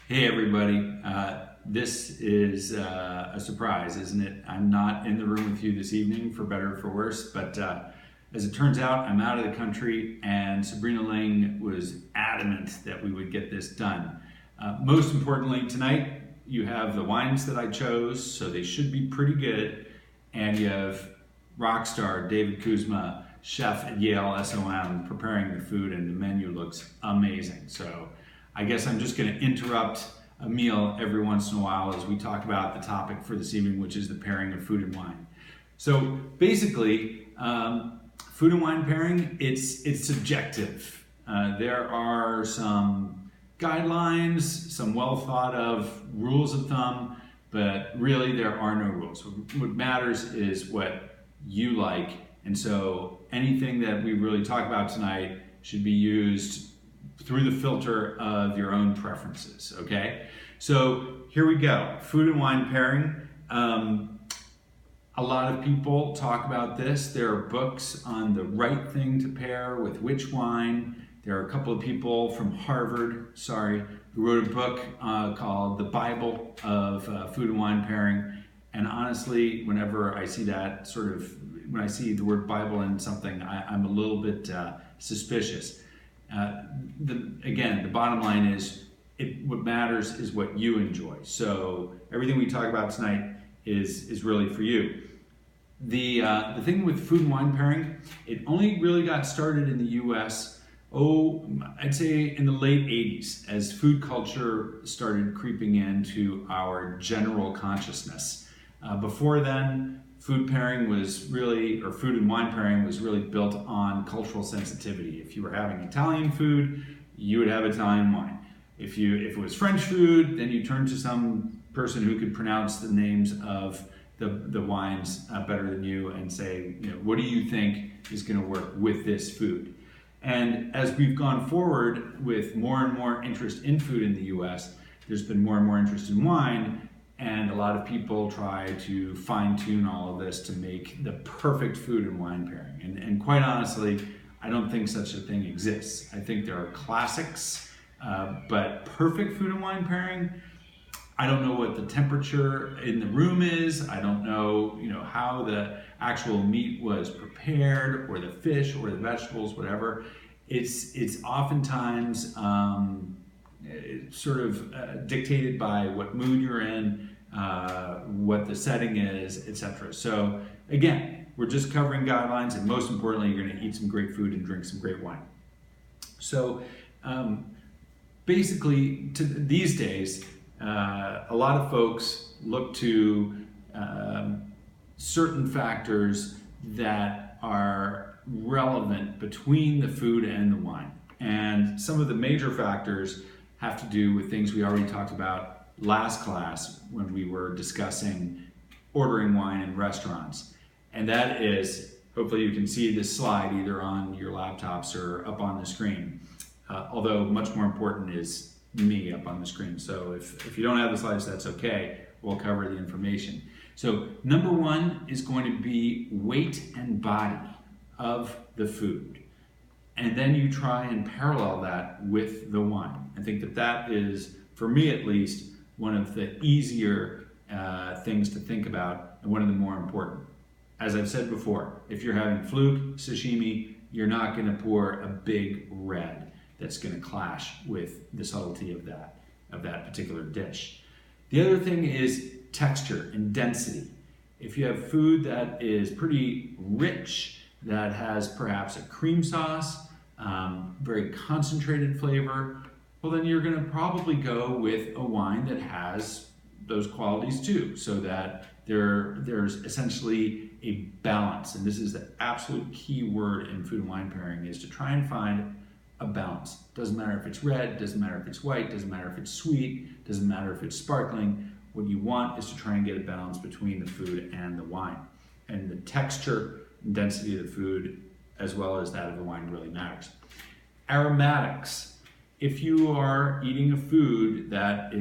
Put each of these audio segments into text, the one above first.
Hey everybody, this is a surprise, isn't it? I'm not in the room with you this evening, for better or for worse, but as it turns out, I'm out of the country and Sabrina Ling was adamant that we would get this done. Most importantly, tonight you have the wines that I chose, so they should be pretty good, and you have rock star David Kuzma, chef at Yale SOM, preparing the food, and the menu looks amazing. So I guess I'm just going to interrupt a meal every once in a while as we talk about the topic for this evening, which is the pairing of food and wine. So basically, food and wine pairing, it's subjective. There are some guidelines, some well thought of rules of thumb, but really there are no rules. What matters is what you like, and so anything that we really talk about tonight should be used through the filter of your own preferences, okay? So here we go, food and wine pairing. A lot of people talk about this. There are books on the right thing to pair with which wine. There are a couple of people from Harvard, who wrote a book called The Bible of Food and Wine Pairing. And honestly, whenever I see that when I see the word Bible in something, I'm a little bit suspicious. Again, the bottom line is what matters is what you enjoy. So everything we talk about tonight is really for you. The thing with food and wine pairing, it only really got started in the US, I'd say in the late 80s, as food culture started creeping into our general consciousness. Before then, food and wine pairing was really built on cultural sensitivity. If you were having Italian food, you would have Italian wine. If it was French food, then you turned to some person who could pronounce the names of the wines better than you and say, what do you think is going to work with this food? And as we've gone forward with more and more interest in food in the US, there's been more and more interest in wine. And a lot of people try to fine-tune all of this to make the perfect food and wine pairing. And quite honestly, I don't think such a thing exists. I think there are classics, but perfect food and wine pairing, I don't know what the temperature in the room is. I don't know, how the actual meat was prepared, or the fish, or the vegetables, whatever. It's oftentimes dictated by what mood you're in, what the setting is, etc. So again, we're just covering guidelines, and most importantly, you're going to eat some great food and drink some great wine. So basically, these days, a lot of folks look to certain factors that are relevant between the food and the wine. And some of the major factors have to do with things we already talked about last class when we were discussing ordering wine in restaurants. And that is, hopefully you can see this slide either on your laptops or up on the screen. Although much more important is me up on the screen. So if you don't have the slides, that's okay. We'll cover the information. So number one is going to be weight and body of the food. And then you try and parallel that with the wine. I think that is, for me at least, one of the easier things to think about and one of the more important. As I've said before, if you're having fluke, sashimi, you're not going to pour a big red that's going to clash with the subtlety of that particular dish. The other thing is texture and density. If you have food that is pretty rich, that has perhaps a cream sauce, very concentrated flavor, well then you're going to probably go with a wine that has those qualities too, so that there's essentially a balance. And this is the absolute key word in food and wine pairing, is to try and find a balance. Doesn't matter if it's red, doesn't matter if it's white, doesn't matter if it's sweet, doesn't matter if it's sparkling. What you want is to try and get a balance between the food and the wine. And the texture and density of the food, as well as that of the wine, really matters. Aromatics. If you are eating a food that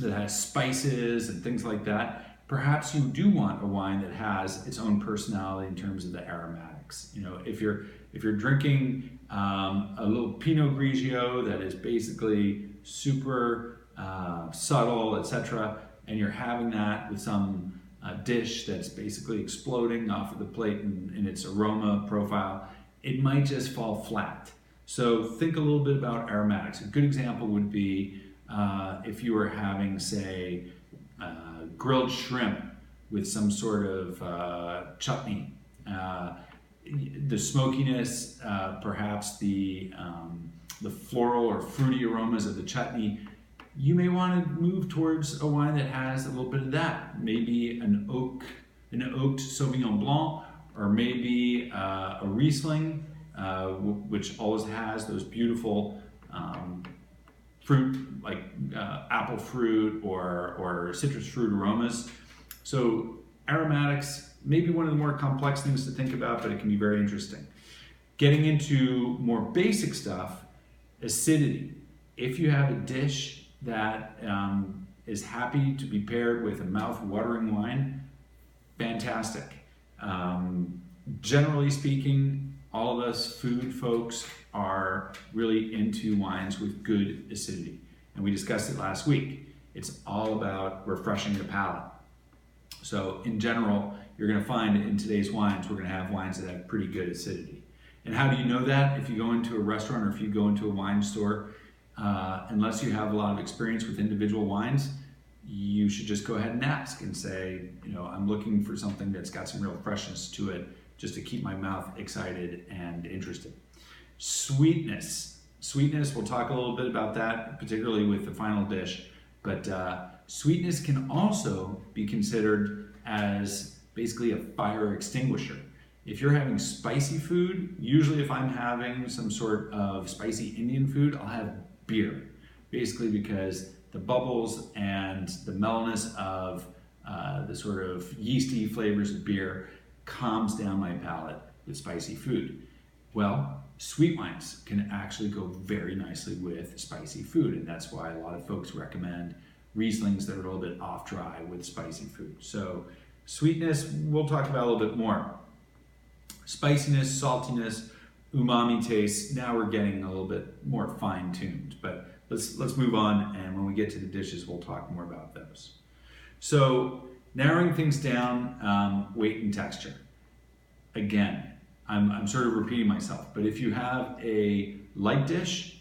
has spices and things like that, perhaps you do want a wine that has its own personality in terms of the aromatics. If you're drinking a little Pinot Grigio that is basically super subtle, etc., and you're having that with some dish that's basically exploding off of the plate in its aroma profile, it might just fall flat. So think a little bit about aromatics. A good example would be if you were having, say, grilled shrimp with some sort of chutney. The smokiness, perhaps the floral or fruity aromas of the chutney, you may want to move towards a wine that has a little bit of that. Maybe an oaked Sauvignon Blanc, or maybe a Riesling, which always has those beautiful fruit, like apple fruit or citrus fruit aromas. So aromatics, maybe one of the more complex things to think about, but it can be very interesting. Getting into more basic stuff, acidity. If you have a dish that is happy to be paired with a mouth-watering wine, fantastic. Generally speaking, all of us food folks are really into wines with good acidity. And we discussed it last week. It's all about refreshing the palate. So in general, you're going to find in today's wines, we're going to have wines that have pretty good acidity. And how do you know that? If you go into a restaurant or if you go into a wine store, unless you have a lot of experience with individual wines, you should just go ahead and ask and say, I'm looking for something that's got some real freshness to it, just to keep my mouth excited and interested. Sweetness, we'll talk a little bit about that, particularly with the final dish, but sweetness can also be considered as basically a fire extinguisher. If you're having spicy food, usually if I'm having some sort of spicy Indian food, I'll have beer, basically because the bubbles and the mellowness of the sort of yeasty flavors of beer calms down my palate with spicy food. Well, sweet wines can actually go very nicely with spicy food, and that's why a lot of folks recommend Rieslings that are a little bit off dry with spicy food. So sweetness, we'll talk about a little bit more. Spiciness, saltiness, umami taste, now we're getting a little bit more fine-tuned, but let's move on, and when we get to the dishes, we'll talk more about those. So narrowing things down, weight and texture. Again, I'm sort of repeating myself, but if you have a light dish,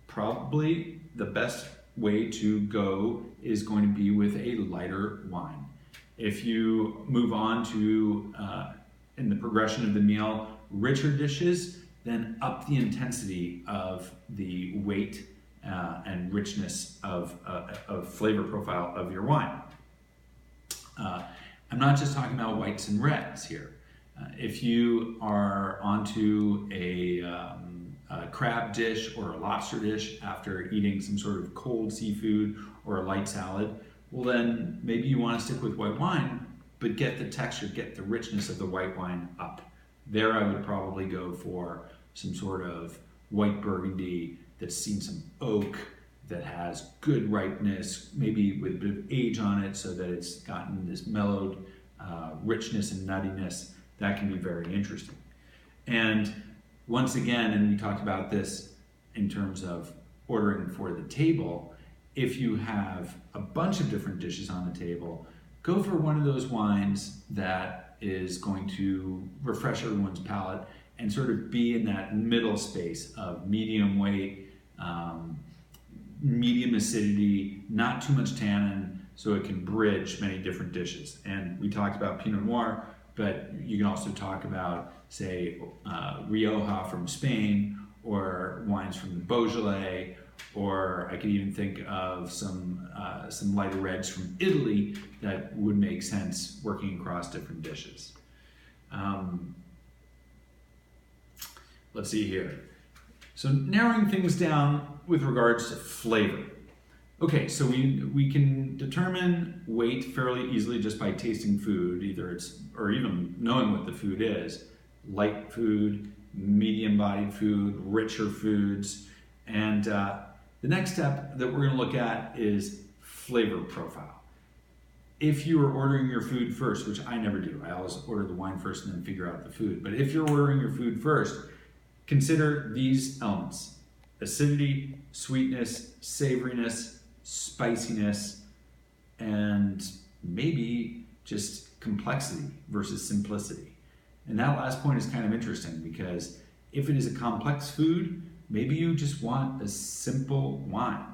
probably the best way to go is going to be with a lighter wine. If you move on to, in the progression of the meal, richer dishes, then up the intensity of the weight and richness of flavor profile of your wine. I'm not just talking about whites and reds here. If you are onto a crab dish or a lobster dish after eating some sort of cold seafood or a light salad, well then maybe you want to stick with white wine, but get the texture, get the richness of the white wine up. There I would probably go for some sort of white Burgundy that's seen some oak, that has good ripeness, maybe with a bit of age on it so that it's gotten this mellowed richness and nuttiness. That can be very interesting. And once again, and we talked about this in terms of ordering for the table, if you have a bunch of different dishes on the table, go for one of those wines that is going to refresh everyone's palate and sort of be in that middle space of medium weight, medium acidity, not too much tannin, so it can bridge many different dishes. And we talked about Pinot Noir, but you can also talk about, say, Rioja from Spain, or wines from the Beaujolais, or I could even think of some lighter reds from Italy that would make sense working across different dishes. Let's see here. So narrowing things down with regards to flavor. Okay, so we can determine weight fairly easily just by tasting food, or even knowing what the food is. Light food, medium-bodied food, richer foods. And the next step that we're going to look at is flavor profile. If you are ordering your food first, which I never do, I always order the wine first and then figure out the food. But if you're ordering your food first, consider these elements: acidity, sweetness, savoriness, spiciness, and maybe just complexity versus simplicity. And that last point is kind of interesting because if it is a complex food, maybe you just want a simple wine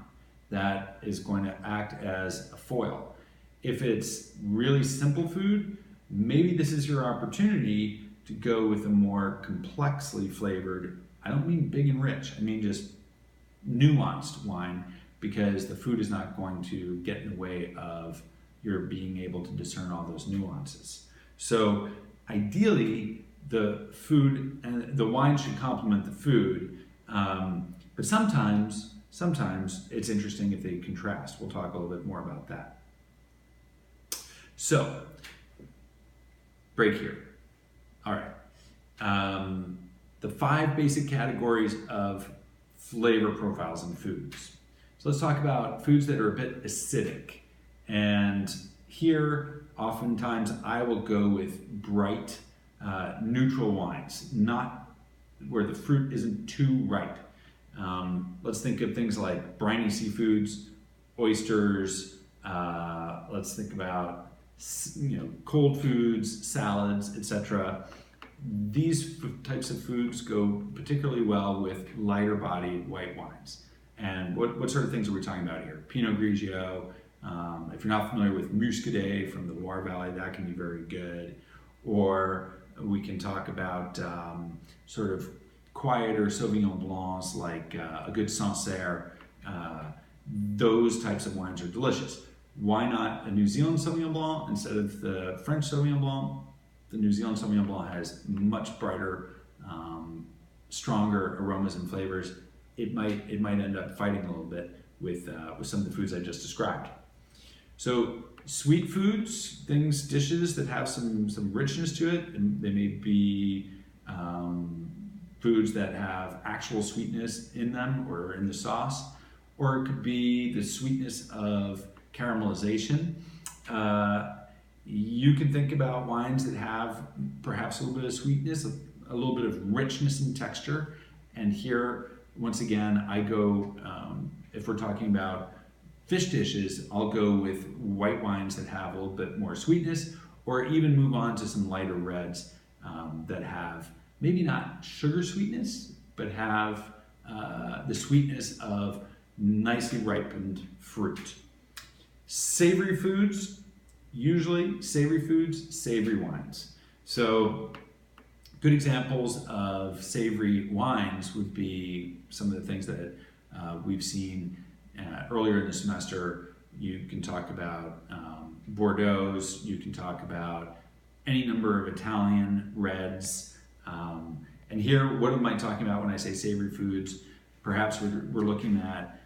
that is going to act as a foil. If it's really simple food, maybe this is your opportunity to go with a more complexly flavored, I don't mean big and rich, I mean just nuanced wine, because the food is not going to get in the way of your being able to discern all those nuances. So ideally, the food and the wine should complement the food, but sometimes it's interesting if they contrast. We'll talk a little bit more about that. So, break here. All right. The 5 basic categories of flavor profiles in foods. So let's talk about foods that are a bit acidic. And here, oftentimes, I will go with bright, neutral wines, not where the fruit isn't too ripe. Let's think of things like briny seafoods, oysters. Let's think about cold foods, salads, etc. These types of foods go particularly well with lighter bodied white wines. And what sort of things are we talking about here? Pinot Grigio. If you're not familiar with Muscadet from the Loire Valley, that can be very good. Or we can talk about sort of quieter Sauvignon Blancs like a good Sancerre. Those types of wines are delicious. Why not a New Zealand Sauvignon Blanc instead of the French Sauvignon Blanc? The New Zealand Sauvignon Blanc has much brighter, stronger aromas and flavors. It might end up fighting a little bit with some of the foods I just described. So sweet foods, dishes that have some richness to it, and they may be foods that have actual sweetness in them or in the sauce, or it could be the sweetness of caramelization. You can think about wines that have perhaps a little bit of sweetness, a little bit of richness and texture. And here, once again, I go, if we're talking about fish dishes, I'll go with white wines that have a little bit more sweetness, or even move on to some lighter reds that have maybe not sugar sweetness, but have the sweetness of nicely ripened fruit. Savory foods, usually savory foods, savory wines. So good examples of savory wines would be some of the things that we've seen earlier in the semester. You can talk about Bordeaux's, you can talk about any number of Italian reds. And here, what am I talking about when I say savory foods? Perhaps we're looking at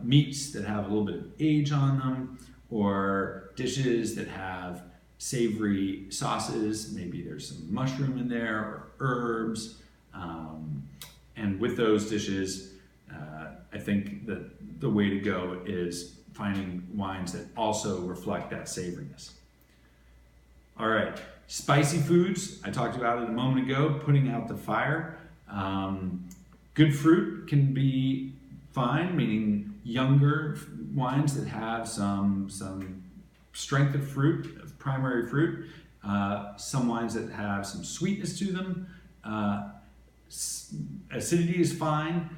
meats that have a little bit of age on them, or dishes that have savory sauces. Maybe there's some mushroom in there, or herbs. And with those dishes, I think that the way to go is finding wines that also reflect that savoriness. All right, spicy foods, I talked about it a moment ago, putting out the fire. Good fruit can be fine, meaning younger wines that have some strength of fruit, of primary fruit. Some wines that have some sweetness to them. Acidity is fine,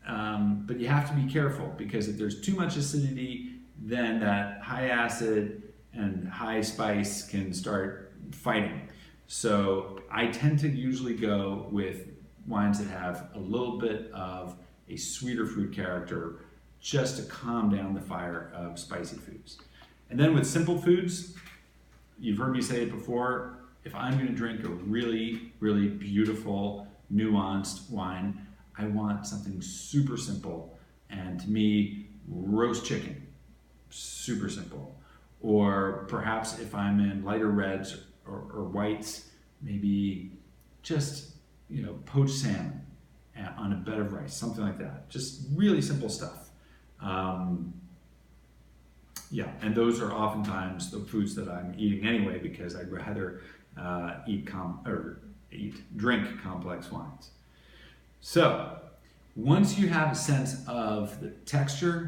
but you have to be careful, because if there's too much acidity, then that high acid and high spice can start fighting. So I tend to usually go with wines that have a little bit of a sweeter fruit character, just to calm down the fire of spicy foods. And then with simple foods, you've heard me say it before, if I'm going to drink a really, really beautiful, nuanced wine, I want something super simple. And to me, roast chicken, super simple. Or perhaps if I'm in lighter reds or whites, maybe just poached salmon on a bed of rice, something like that. Just really simple stuff. And those are oftentimes the foods that I'm eating anyway, because I'd rather drink complex wines. So once you have a sense of the texture